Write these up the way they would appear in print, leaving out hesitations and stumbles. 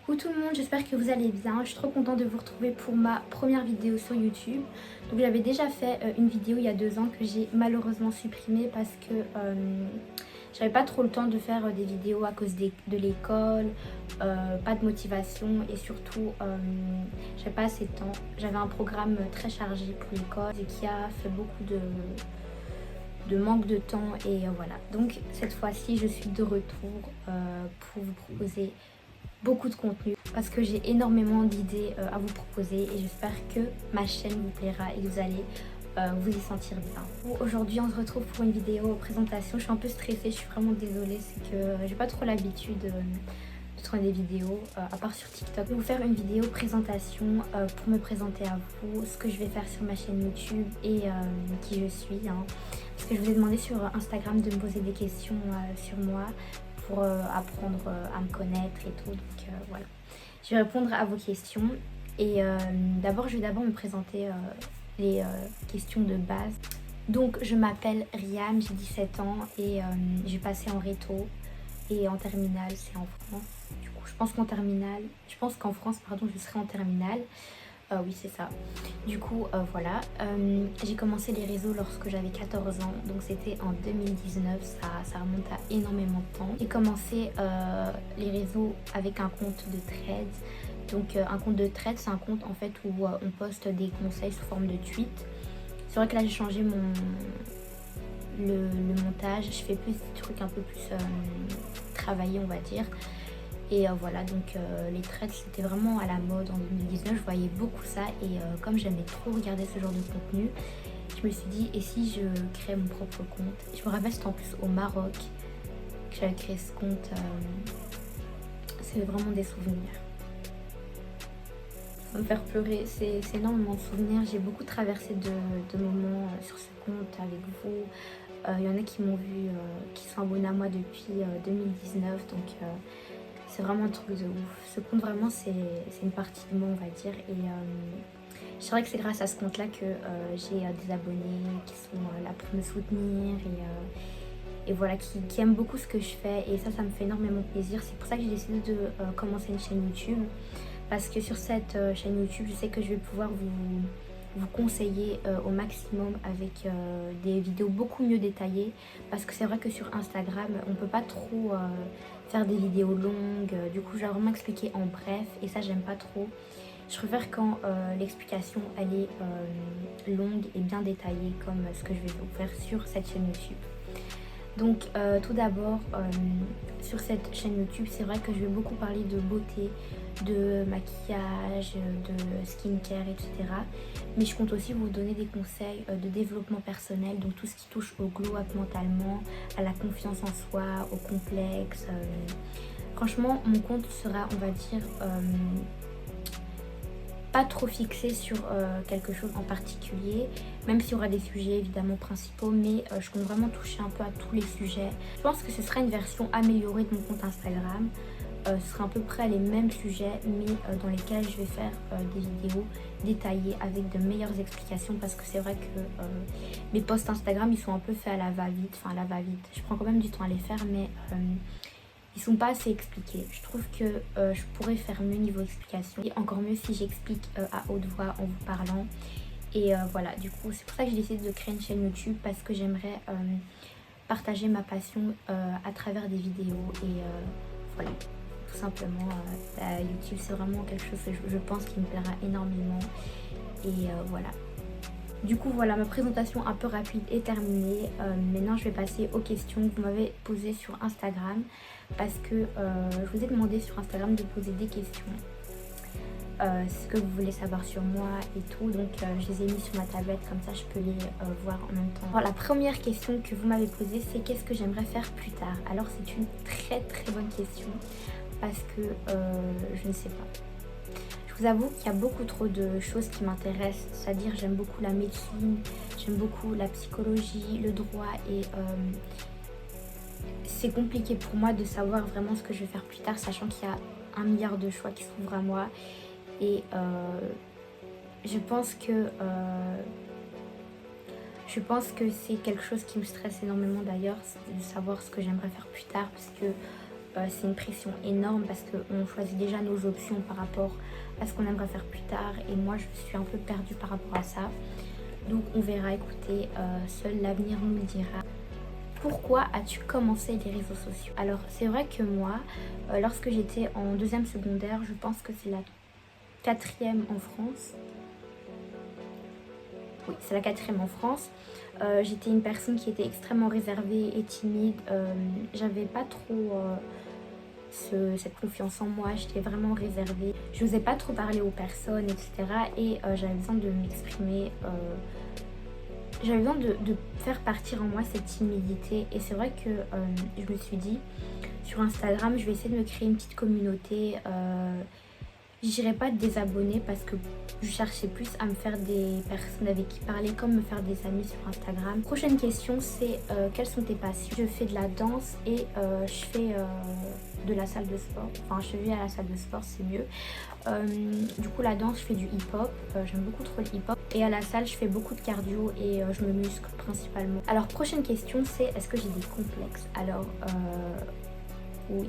Coucou tout le monde, j'espère que vous allez bien. Je suis trop contente de vous retrouver pour ma première vidéo sur YouTube. Donc j'avais déjà fait une vidéo il y a 2 ans que j'ai malheureusement supprimée parce que j'avais pas trop le temps de faire des vidéos à cause de l'école, pas de motivation et surtout j'avais pas assez de temps. J'avais un programme très chargé pour l'école et qui a fait beaucoup de manque de temps et voilà. Donc cette fois-ci je suis de retour pour vous proposer beaucoup de contenu parce que j'ai énormément d'idées à vous proposer et j'espère que ma chaîne vous plaira et que vous allez vous y sentir bien. Aujourd'hui on se retrouve pour une vidéo présentation. Je suis un peu stressée, je suis vraiment désolée, c'est que j'ai pas trop l'habitude de tourner des vidéos à part sur TikTok. Je vais vous faire une vidéo présentation pour me présenter à vous, ce que je vais faire sur ma chaîne YouTube et qui je suis, hein. Parce que je vous ai demandé sur Instagram de me poser des questions sur moi pour apprendre à me connaître et tout. Donc voilà. Je vais répondre à vos questions. Et je vais d'abord me présenter les questions de base. Donc je m'appelle Riam, j'ai 17 ans et j'ai passé en réto et en terminale, c'est en France. Du coup, je pense qu'en France, pardon, je serai en terminale. Oui, c'est ça. Du coup, voilà. J'ai commencé les réseaux lorsque j'avais 14 ans, donc c'était en 2019, ça remonte à énormément de temps. J'ai commencé les réseaux avec un compte de trade. Donc un compte de trade, c'est un compte en fait où on poste des conseils sous forme de tweets. C'est vrai que là j'ai changé le montage, je fais plus des trucs un peu plus travaillés, on va dire. Et voilà, donc les trades c'était vraiment à la mode en 2019, je voyais beaucoup ça et comme j'aimais trop regarder ce genre de contenu, je me suis dit et si je créais mon propre compte. Je me rappelle c'était en plus au Maroc que j'avais créé ce compte, c'est vraiment des souvenirs. Ça va me faire pleurer, c'est énormément de souvenirs, j'ai beaucoup traversé de moments sur ce compte avec vous. Il y en a qui m'ont vu, qui sont abonnés à moi depuis 2019, donc c'est vraiment un truc de ouf. Ce compte vraiment c'est une partie de moi on va dire et c'est vrai que c'est grâce à ce compte là que j'ai des abonnés qui sont là pour me soutenir et voilà qui aiment beaucoup ce que je fais et ça me fait énormément plaisir. C'est pour ça que j'ai décidé de commencer une chaîne YouTube parce que sur cette chaîne YouTube je sais que je vais pouvoir vous conseiller au maximum avec des vidéos beaucoup mieux détaillées parce que c'est vrai que sur Instagram on peut pas trop faire des vidéos longues, du coup je vais vraiment expliquer en bref et ça j'aime pas trop. Je préfère quand l'explication elle est longue et bien détaillée comme ce que je vais vous faire sur cette chaîne YouTube. Donc tout d'abord sur cette chaîne YouTube c'est vrai que je vais beaucoup parler de beauté, de maquillage, de skincare, etc. Mais je compte aussi vous donner des conseils de développement personnel, donc tout ce qui touche au glow up mentalement, à la confiance en soi, au complexe. Franchement mon compte sera on va dire pas trop fixé sur quelque chose en particulier, même s'il y aura des sujets évidemment principaux, mais je compte vraiment toucher un peu à tous les sujets. Je pense que ce sera une version améliorée de mon compte Instagram. Ce sera à peu près les mêmes sujets, mais dans lesquels je vais faire des vidéos détaillées avec de meilleures explications parce que c'est vrai que mes posts Instagram ils sont un peu faits à la va-vite, enfin à la va-vite. Je prends quand même du temps à les faire, mais ils sont pas assez expliqués. Je trouve que je pourrais faire mieux niveau explication et encore mieux si j'explique à haute voix en vous parlant. Et voilà, du coup c'est pour ça que j'ai décidé de créer une chaîne YouTube parce que j'aimerais partager ma passion à travers des vidéos et voilà, tout simplement YouTube c'est vraiment quelque chose que je pense qui me plaira énormément et voilà. Du coup voilà, ma présentation un peu rapide est terminée. Maintenant je vais passer aux questions que vous m'avez posées sur Instagram parce que je vous ai demandé sur Instagram de poser des questions, ce que vous voulez savoir sur moi et tout, donc je les ai mis sur ma tablette comme ça je peux les voir en même temps. Alors, la première question que vous m'avez posée c'est qu'est-ce que j'aimerais faire plus tard. Alors c'est une très bonne question parce que je ne sais pas. Je vous avoue qu'il y a beaucoup trop de choses qui m'intéressent, c'est-à-dire j'aime beaucoup la médecine, j'aime beaucoup la psychologie, le droit et c'est compliqué pour moi de savoir vraiment ce que je vais faire plus tard, sachant qu'il y a 1 milliard de choix qui s'ouvrent à moi et je pense que c'est quelque chose qui me stresse énormément d'ailleurs, de savoir ce que j'aimerais faire plus tard parce que c'est une pression énorme parce qu'on choisit déjà nos options par rapport à ce qu'on aimerait faire plus tard. Et moi, je suis un peu perdue par rapport à ça. Donc on verra, écoutez, seul l'avenir nous le dira. Pourquoi as-tu commencé les réseaux sociaux? Alors c'est vrai que moi, lorsque j'étais en 2e secondaire, je pense que c'est la 4e en France. Oui, c'est la 4e en France. J'étais une personne qui était extrêmement réservée et timide. J'avais pas trop cette confiance en moi, j'étais vraiment réservée. Je n'osais pas trop parler aux personnes, etc. Et j'avais besoin de m'exprimer. J'avais besoin de faire partir en moi cette timidité. Et c'est vrai que je me suis dit, sur Instagram, je vais essayer de me créer une petite communauté. Je dirais pas des abonnés parce que je cherchais plus à me faire des personnes avec qui parler, comme me faire des amis sur Instagram. Prochaine question, c'est quelles sont tes passions? Je fais de la danse et je fais de la salle de sport. Enfin, je vais à la salle de sport, c'est mieux. Du coup, la danse, je fais du hip-hop. J'aime beaucoup trop le hip-hop. Et à la salle, je fais beaucoup de cardio et je me muscle principalement. Alors, prochaine question, c'est est-ce que j'ai des complexes? Alors, oui.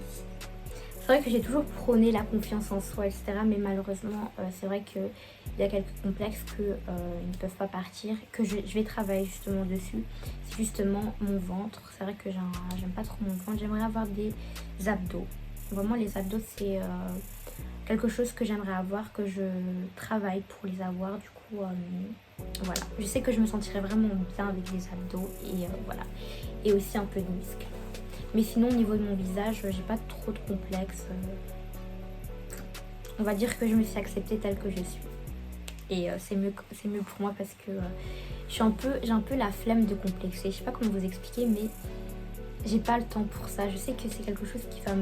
C'est vrai que j'ai toujours prôné la confiance en soi, etc. Mais malheureusement, c'est vrai qu'il y a quelques complexes qui ne peuvent pas partir, que je vais travailler justement dessus. C'est justement mon ventre. C'est vrai que j'aime pas trop mon ventre. J'aimerais avoir des abdos. Vraiment, les abdos, c'est quelque chose que j'aimerais avoir, que je travaille pour les avoir. Du coup, voilà. Je sais que je me sentirais vraiment bien avec les abdos et voilà. Et aussi un peu de muscles. Mais sinon, au niveau de mon visage, j'ai pas trop de complexes. On va dire que je me suis acceptée telle que je suis. Et c'est mieux pour moi parce que j'ai un peu la flemme de complexer. Je sais pas comment vous expliquer, mais j'ai pas le temps pour ça. Je sais que c'est quelque chose qui va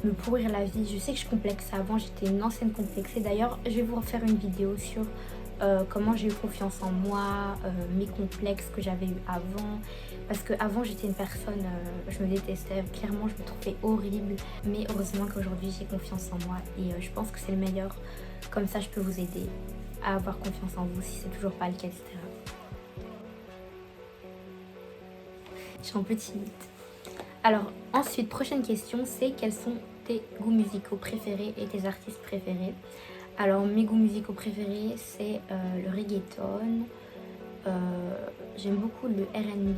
me pourrir la vie. Je sais que je complexais avant, j'étais une ancienne complexée. D'ailleurs, je vais vous refaire une vidéo sur comment j'ai eu confiance en moi, mes complexes que j'avais eu avant. Parce qu'avant, j'étais une personne, je me détestais, clairement, je me trouvais horrible. Mais heureusement qu'aujourd'hui, j'ai confiance en moi et je pense que c'est le meilleur. Comme ça, je peux vous aider à avoir confiance en vous si c'est toujours pas le cas, etc. Je suis un peu timide. Alors, ensuite, prochaine question, c'est quels sont tes goûts musicaux préférés et tes artistes préférés? Alors, mes goûts musicaux préférés, c'est le reggaeton. J'aime beaucoup le R&B.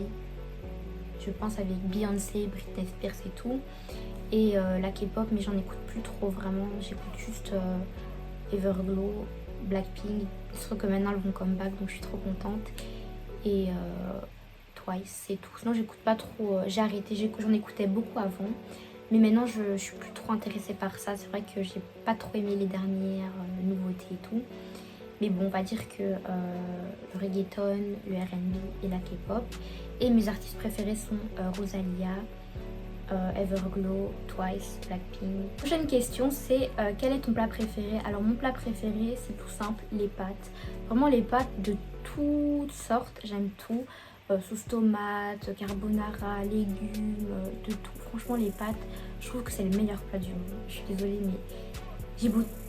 Je pense avec Beyoncé, Britney Spears et tout. Et la K-pop, mais j'en écoute plus trop vraiment. J'écoute juste Everglow, Blackpink. Il se trouve que maintenant elles vont comeback, donc je suis trop contente. Et Twice, c'est tout. Sinon, j'écoute pas trop. J'ai arrêté, j'en écoutais beaucoup avant. Mais maintenant, je suis plus trop intéressée par ça. C'est vrai que j'ai pas trop aimé les dernières nouveautés et tout. Mais bon, on va dire que le reggaeton, le R&B et la K-pop. Et mes artistes préférés sont Rosalia, Everglow, Twice, Blackpink. Prochaine question, c'est quel est ton plat préféré? Alors mon plat préféré, c'est tout simple, les pâtes. Vraiment les pâtes de toutes sortes, j'aime tout. Sauce tomate, carbonara, légumes, de tout. Franchement les pâtes, je trouve que c'est le meilleur plat du monde. Je suis désolée mais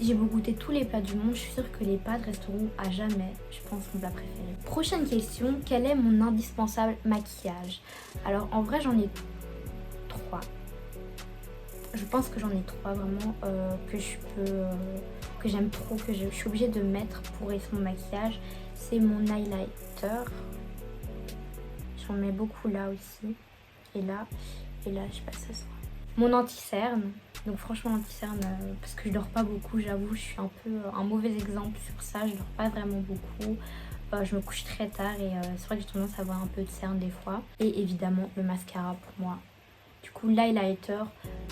j'ai beau goûter tous les plats du monde, je suis sûre que les pâtes resteront à jamais, je pense, mon plat préféré. Prochaine question, quel est mon indispensable maquillage? Alors en vrai j'en ai 3. Je pense que j'en ai 3 vraiment que j'aime trop, que je suis obligée de mettre pour réussir mon maquillage. C'est mon highlighter. J'en mets beaucoup là aussi. Et là, je sais pas si ça se voit. Mon anti-cerne. Donc franchement l'anti-cerne, parce que je dors pas beaucoup, j'avoue, je suis un peu un mauvais exemple sur ça. Je dors pas vraiment beaucoup. Je me couche très tard et c'est vrai que j'ai tendance à avoir un peu de cerne des fois. Et évidemment le mascara pour moi. Du coup l'highlighter,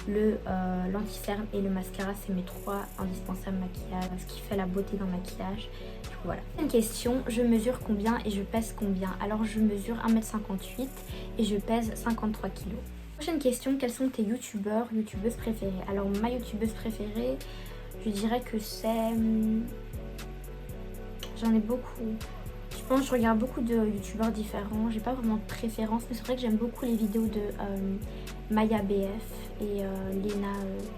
l'anti-cerne et le mascara, c'est mes 3 indispensables maquillages, ce qui fait la beauté d'un maquillage. Du coup voilà. Une question, je mesure combien et je pèse combien? Alors je mesure 1m58 et je pèse 53 kg. Prochaine question, quels sont tes youtubeuses préférées? Alors ma youtubeuse préférée, je dirais que c'est... J'en ai beaucoup. Je pense que je regarde beaucoup de youtubeurs différents. J'ai pas vraiment de préférence, mais c'est vrai que j'aime beaucoup les vidéos de Maya BF et Lena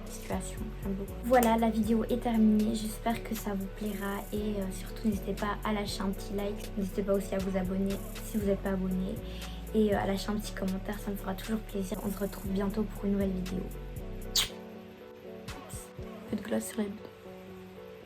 Situation. J'aime beaucoup. Voilà, la vidéo est terminée. J'espère que ça vous plaira et surtout n'hésitez pas à lâcher un petit like. N'hésitez pas aussi à vous abonner si vous n'êtes pas abonné. et à lâcher un petit commentaire, ça me fera toujours plaisir. On se retrouve bientôt pour une nouvelle vidéo. Peu de glace sur les